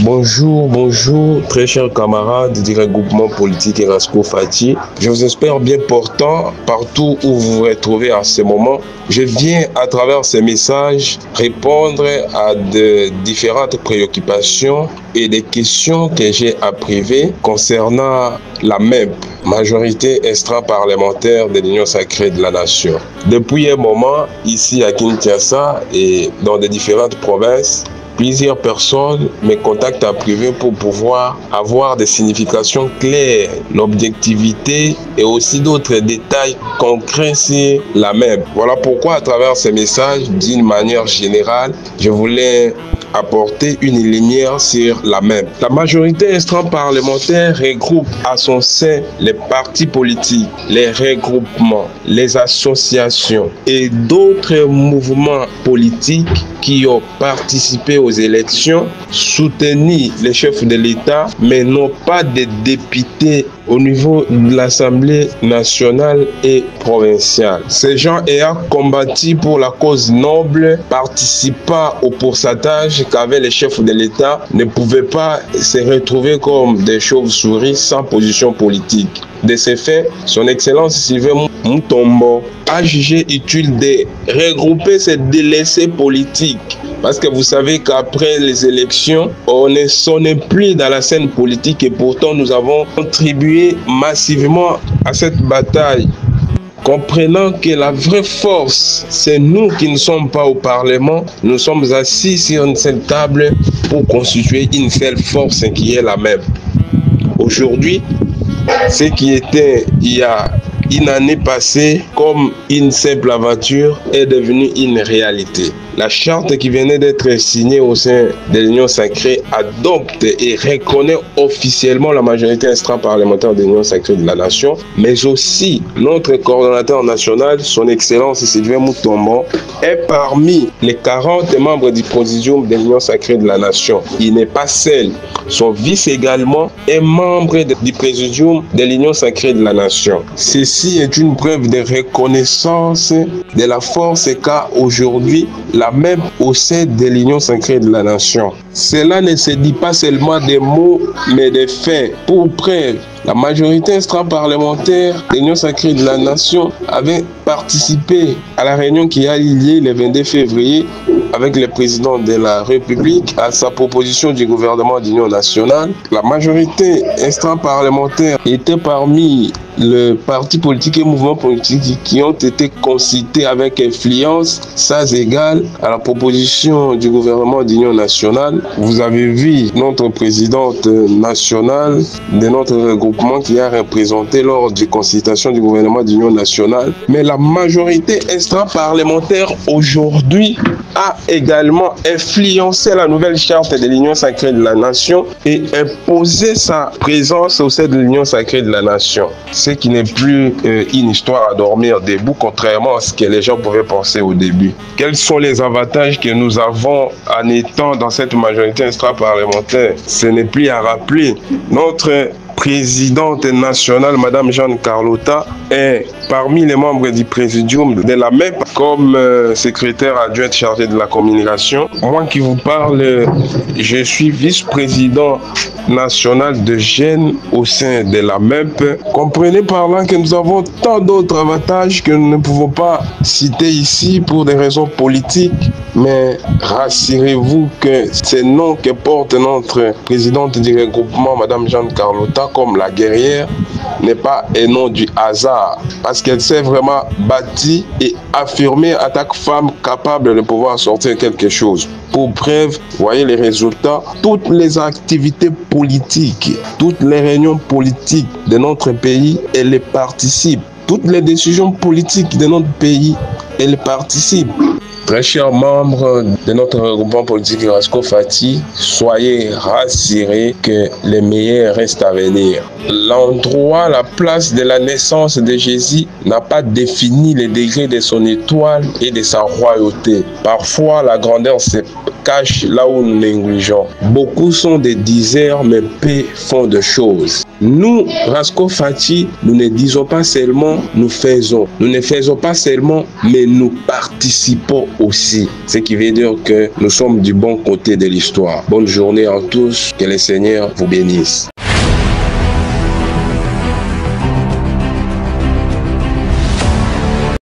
Bonjour, très chers camarades du regroupement politique Erasco Fati. Je vous espère bien portant partout où vous vous retrouvez en ce moment. Je viens à travers ces messages répondre à de différentes préoccupations et des questions que j'ai à priver concernant la MEP, majorité extra-parlementaire de l'Union sacrée de la Nation. Depuis un moment, ici à Kinshasa et dans les différentes provinces, plusieurs personnes me contactent en privé pour pouvoir avoir des significations claires, l'objectivité et aussi d'autres détails concrets sur la MEP. Voilà pourquoi à travers ces messages, d'une manière générale, je voulais apporter une lumière sur la MEP. La majorité extra-parlementaire regroupe à son sein les partis politiques, les regroupements, les associations et d'autres mouvements politiques qui ont participé aux élections, soutenu les chefs de l'État, mais non pas des députés au niveau de l'Assemblée nationale et provinciale. Ces gens ayant combattu pour la cause noble, participant au pourcentage qu'avaient les chefs de l'État, ne pouvaient pas se retrouver comme des chauves-souris sans position politique. De ces faits, son Excellence Sylvain Mutombo a jugé utile de regrouper ces délaissés politiques. Parce que vous savez qu'après les élections, on ne sonne plus dans la scène politique et pourtant nous avons contribué massivement à cette bataille. Comprenant que la vraie force, c'est nous qui ne sommes pas au Parlement, nous sommes assis sur une seule table pour constituer une seule force qui est la même. Aujourd'hui, ce qui était il y a une année passée comme une simple aventure est devenu une réalité. La charte qui venait d'être signée au sein de l'Union sacrée adopte et reconnaît officiellement la majorité extra-parlementaire de l'Union sacrée de la Nation, mais aussi notre coordonnateur national, son Excellence Sylvain Mutombo, est parmi les 40 membres du Présidium de l'Union sacrée de la Nation. Il n'est pas seul. Son vice également est membre du Présidium de l'Union sacrée de la Nation. Ceci est une preuve de reconnaissance de la force qu'a aujourd'hui la MEP au sein de l'Union sacrée de la Nation. Cela ne se dit pas seulement des mots, mais des faits. Pour preuve, la majorité extra-parlementaire de l'Union sacrée de la Nation avait participé à la réunion qui a eu lieu le 22 février avec le président de la République à sa proposition du gouvernement d'union nationale. La majorité extra-parlementaire était parmi les partis politiques et mouvements politiques qui ont été concités avec influence sans égale à la proposition du gouvernement d'union nationale. Vous avez vu notre présidente nationale de notre regroupement qui a représenté lors de consultation du gouvernement d'union nationale. Mais la majorité extra-parlementaire aujourd'hui a également influencé la nouvelle charte de l'Union sacrée de la Nation et imposé sa présence au sein de l'Union sacrée de la Nation. Ce qui n'est plus une histoire à dormir debout, contrairement à ce que les gens pouvaient penser au début. Quels sont les avantages que nous avons en étant dans cette majorité extra-parlementaire? Ce n'est plus à rappeler. Notre présidente nationale, Madame Jeanne Carlotta, est parmi les membres du Présidium de la MEP comme secrétaire adjointe chargée de la communication. Moi qui vous parle, je suis vice-président national de jeunes au sein de la MEP. Comprenez par là que nous avons tant d'autres avantages que nous ne pouvons pas citer ici pour des raisons politiques. Mais rassurez-vous que ces noms que porte notre présidente du regroupement, Madame Jeanne Carlotta, comme la guerrière, n'est pas un nom du hasard. Parce qu'elle s'est vraiment bâtie et affirmée en tant que femme capable de pouvoir sortir quelque chose. Pour preuve, voyez les résultats, toutes les activités politiques, toutes les réunions politiques de notre pays, elle y participe. Toutes les décisions politiques de notre pays, elle participe. Très chers membres de notre regroupement politique Erasco Fati, soyez rassurés que les meilleurs restent à venir. L'endroit, la place de la naissance de Jésus n'a pas défini les degrés de son étoile et de sa royauté. Parfois, la grandeur cache là où nous négligeons. Beaucoup sont des diseurs, mais peu font de choses. Nous, Rasco Fati, nous ne disons pas seulement, nous faisons. Nous ne faisons pas seulement, mais nous participons aussi. Ce qui veut dire que nous sommes du bon côté de l'histoire. Bonne journée à tous, que le Seigneur vous bénisse.